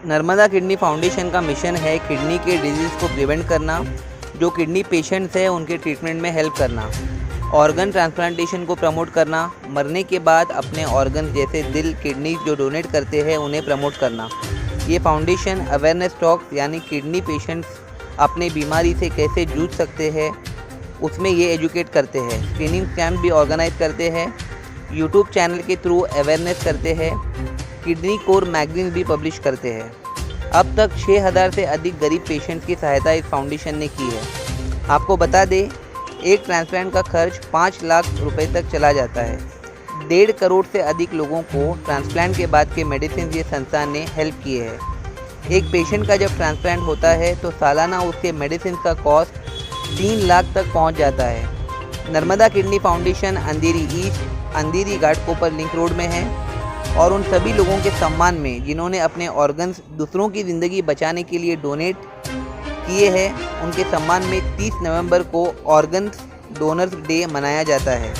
Narmada kidney foundation का mission है kidney के डिजीज़ को प्रिवेंट करना, जो किडनी पेशेंट्स हैं उनके ट्रीटमेंट में हेल्प करना, ऑर्गन ट्रांसप्लांटेशन को प्रमोट करना, मरने के बाद अपने ऑर्गन जैसे दिल, किडनी जो डोनेट करते हैं उन्हें प्रमोट करना। ये फाउंडेशन अवेयरनेस टॉक्स यानी किडनी पेशेंट्स अपने बीमारी से कैसे जूझ सकते हैं उसमें ये एजुकेट करते हैं। स्क्रीनिंग कैंप भी ऑर्गेनाइज करते हैं, यूट्यूब चैनल के थ्रू अवेयरनेस करते हैं, किडनी कोर मैगजीन भी पब्लिश करते हैं। अब तक 6000 से अधिक गरीब पेशेंट्स की सहायता इस फाउंडेशन ने की है। आपको बता दें, एक ट्रांसप्लांट का खर्च 5 लाख रुपए तक चला जाता है। 1.5 करोड़ से अधिक लोगों को ट्रांसप्लांट के बाद के मेडिसिन ये संस्थान ने हेल्प किए हैं। एक पेशेंट का जब ट्रांसप्लांट होता है तो सालाना उसके मेडिसिन का कॉस्ट 3 लाख तक पहुंच जाता है। नर्मदा किडनी फाउंडेशन अंधेरी ईस्ट, अंधेरी घाटकोपर लिंक रोड में है और उन सभी लोगों के सम्मान में जिन्होंने अपने ऑर्गन्स दूसरों की ज़िंदगी बचाने के लिए डोनेट किए हैं, उनके सम्मान में 30 नवंबर को ऑर्गन डोनर्स डे मनाया जाता है।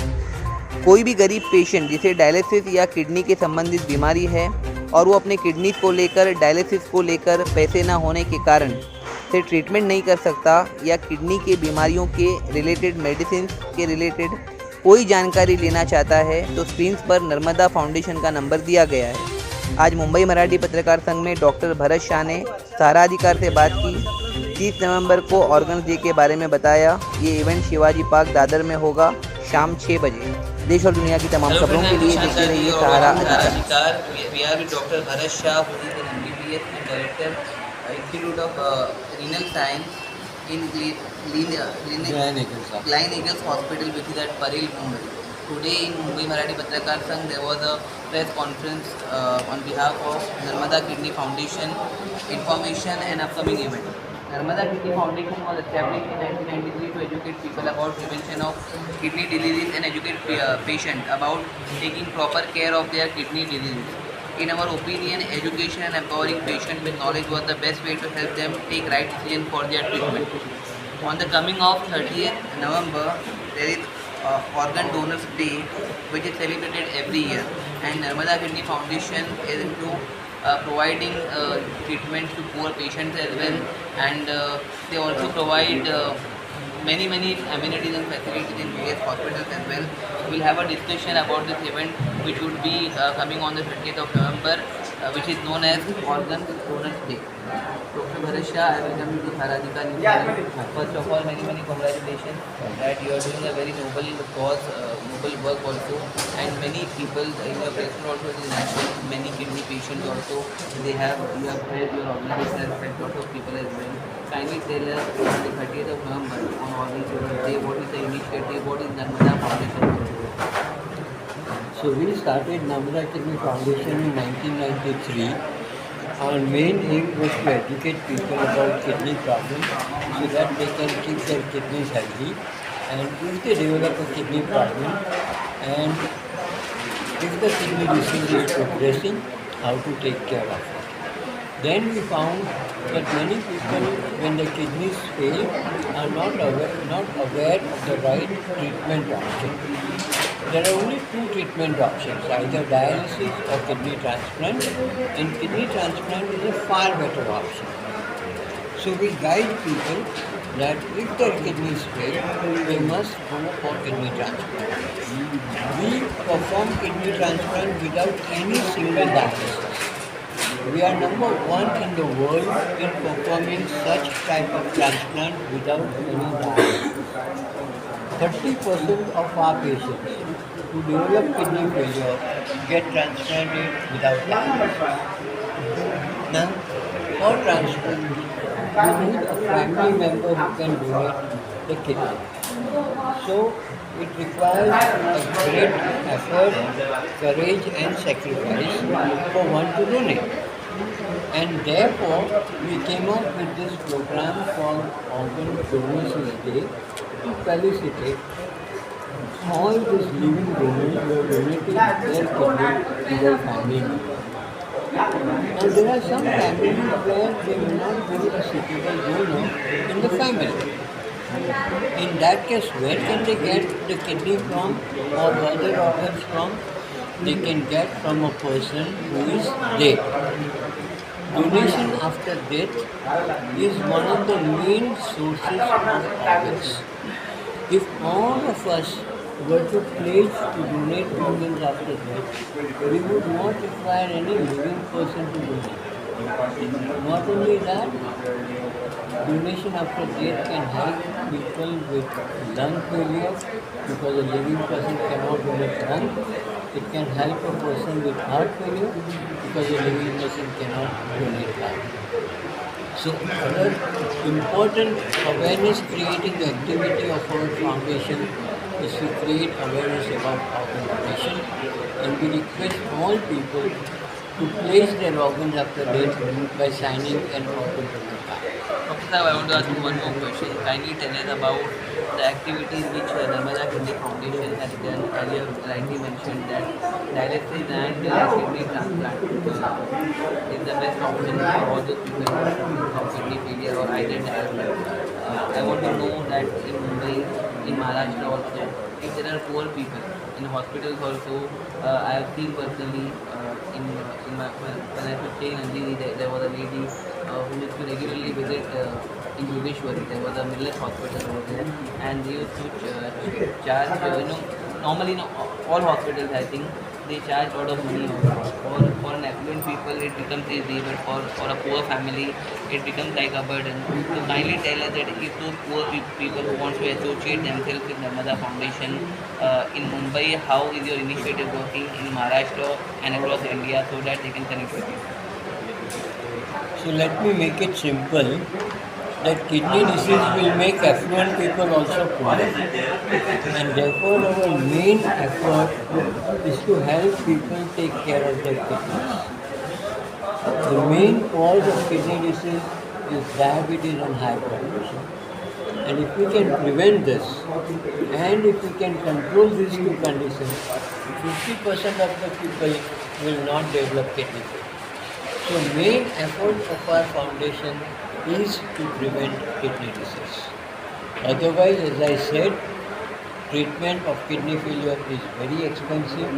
कोई भी गरीब पेशेंट जिसे डायलिसिस या किडनी के संबंधित बीमारी है और वो अपने किडनी को लेकर डायलिसिस को लेकर पैसे ना होने के कारण से ट्रीटमेंट नहीं कर सकता या किडनी के बीमारियों के रिलेटेड मेडिसिन के रिलेटेड कोई जानकारी लेना चाहता है तो स्क्रीन पर नर्मदा फाउंडेशन का नंबर दिया गया है। आज मुंबई मराठी पत्रकार संघ में डॉक्टर भरत शाह ने सहारा अधिकार से बात की। 30 नवंबर को ऑर्गन डे के बारे में बताया। ये इवेंट शिवाजी पार्क दादर में होगा शाम 6 बजे। देश और दुनिया की तमाम खबरों के लिए देखते रहिए सहारा अधिकार। We are with Dr. Bharat Shah, who is an MBBS and Director, Institute of Renal Science in Klein Eagles Hospital, which is at Parel, Mumbai. Today in Mumbai Marathi Patrakar Sangh, there was a press conference on behalf of Narmada Kidney Foundation, information and upcoming event. Narmada Kidney Foundation was established in 1993 to educate people about prevention of kidney diseases and educate patients about taking proper care of their kidney diseases. In our opinion, education and empowering patients with knowledge was the best way to help them take right decision for their treatment. On the coming of 30th November, there is Organ Donors Day, which is celebrated every year, and Narmada Kidney Foundation is into providing treatment to poor patients as well, and they also provide many amenities and facilities in various hospitals as well. We'll have a discussion about this event, which would be coming on the 30th of November, which is known as Organ Donors Day. Dr. Bharat Shah, I welcome you to Sahara Adhikar News Channel. First of all, many congratulations that you are doing a very noble cause, noble work also, and many people in your person also is national, many kidney patients also, you have helped your organization has helped lot of people as well. Kindly tell us on the 30th of November on Organ Donors Day, what is the initiative, what is Narmada Foundation? So we started Narmada Kidney Foundation in 1993. Our main aim was to educate people about kidney problems so that they can keep their kidneys healthy, and if they develop a kidney problem and if the kidney disease is progressing, how to take care of it. Then we found that many people, when their kidneys fail, are not aware of the right treatment option. There are only 2 treatment options, either dialysis or kidney transplant, and kidney transplant is a far better option. So we guide people that if their kidneys fail, they must go for kidney transplant. We perform kidney transplant without any single dialysis. We are number 1 in the world in performing such type of transplant without any dialysis. 30% of our patients who develop kidney failure get transplanted without dialysis. Now, for transplant, you need a family member who can donate the kidney. So, it requires a great effort, courage and sacrifice for one to donate. And therefore, we came up with this program called Organ Donors Day to felicitate all these living donors who have donated their kidney to their family members. Now there are some families where they will not be a suitable donor in the family. In that case, where can they get the kidney from or other organs from? They can get from a person who is dead. donation after death is one of the main sources of organs. If all of us were to pledge to donate organs after death, we would not require any living person to donate. Not only that, donation after death can help people with lung failure because a living person cannot donate lung. It can help a person with heart failure because a living person cannot donate heart. So another important awareness creating activity of our foundation is to create awareness about organ donation, and we request all people to place their organs after death by signing an organ donor card. Dr. Saab, I want to ask you one more question. Kindly tell us about the activities which Narmada Kidney Foundation has done. Earlier, rightly mentioned that dialysis and kidney transplant is the best option for all those people suffering from kidney failure or either dialysis. I want to know that in Mumbai, in Maharashtra also, if there are poor people in hospitals also, I have seen personally in my when I was staying in Andheri, there was a lady who used to regularly visit in Yogeshwari. There was a Millet hospital over there, and they used to charge. Normally, all hospitals, I think, they charge a lot of money. For an affluent people, it becomes easy, but for a poor family, it becomes like a burden. So kindly tell us that if those poor people who want to associate themselves with Narmada Foundation in Mumbai, how is your initiative working in Maharashtra and across India so that they can connect with you? So let me make it simple that kidney disease will make affluent people also poor, and therefore our main effort is to help people take care of their kidneys. The main cause of kidney disease is diabetes and high blood pressure. And if we can prevent this, and if we can control these two conditions, 50% of the people will not develop kidney failure. So main effort of our foundation is to prevent kidney disease. Otherwise, as I said, treatment of kidney failure is very expensive,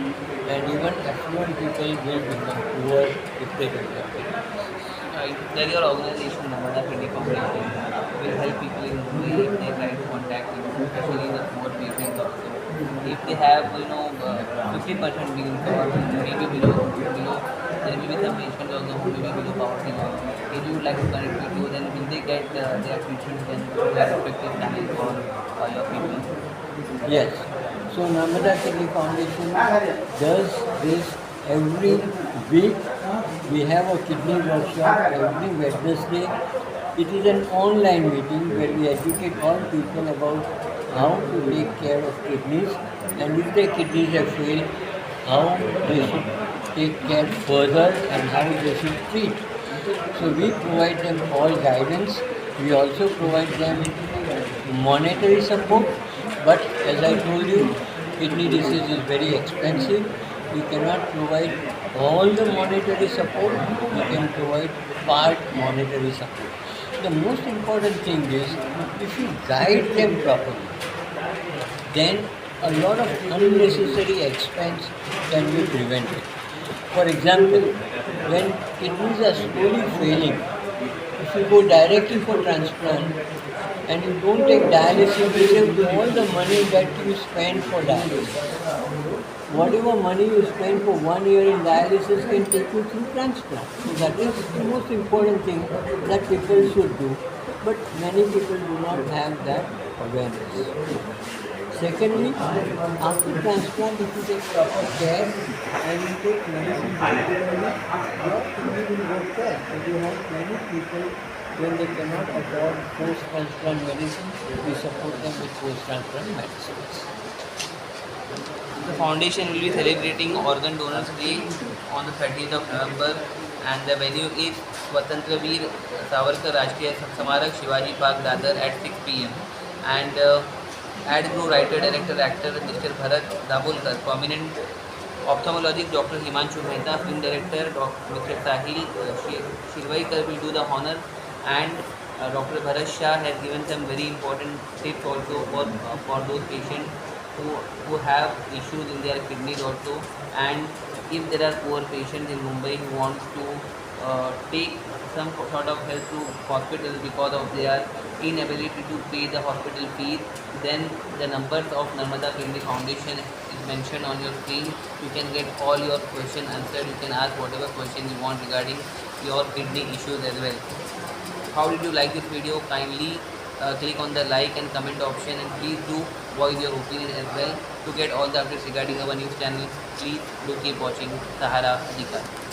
and even affluent people will become poor if they develop kidney disease. There your organization, Narmada Kidney Foundation, will help people in Mumbai if they try to contact you, especially the poor patients also. If they have, 50% being covered, maybe below, there may be some patients also who may be below poverty line. If you would like to connect with you, then will they get their treatment then through their respective channels for your people? Yes. So Narmada Kidney Foundation does this every week. We have a kidney workshop every Wednesday. It is an online meeting where we educate all people about how to take care of kidneys, and if their kidneys have failed, how they should take care further and how they should treat. So we provide them all guidance. We also provide them monetary support, but as I told you, kidney disease is very expensive. We cannot provide all the monetary support. We can provide part monetary support. The most important thing is if you guide them properly, then a lot of unnecessary expense can be prevented. For example, when kidneys are slowly failing, if you go directly for transplant and you don't take dialysis, you save all the money that you spend for dialysis. Whatever money you spend for 1 year in dialysis can take you through transplant. So that is the most important thing that people should do. But many people do not have that awareness. Secondly, after transplant, if you take proper care and you take medicine regularly, your kidney will work well. So we have many people when they cannot afford post-transplant medicine, we support them with post-transplant medicines. The foundation will be celebrating Organ Donors Day on the 30th of November, and the venue is Swatantra Veer Savarkar Rashtriya Samarak, Shivaji Park, Dadar at 6 p.m. And ad group writer, director, actor Mr. Bharat Dabholkar, prominent ophthalmologist Dr. Himanshu Mehta, film director Mr. Sahil Shirvaikar will do the honor, and Dr. Bharat Shah has given some very important tips also for those patients who have issues in their kidneys also, and if there are poor patients in Mumbai who wants to take some sort of help to hospitals because of their inability to pay the hospital fees, then the numbers of Narmada Kidney Foundation is mentioned on your screen. You can get all your question answered. You can ask whatever question you want regarding your kidney issues as well. How did you like this video? Kindly click on the like and comment option, and please do voice your opinion as well. To get all the updates regarding our news channel, please do keep watching Sahara Adhikar.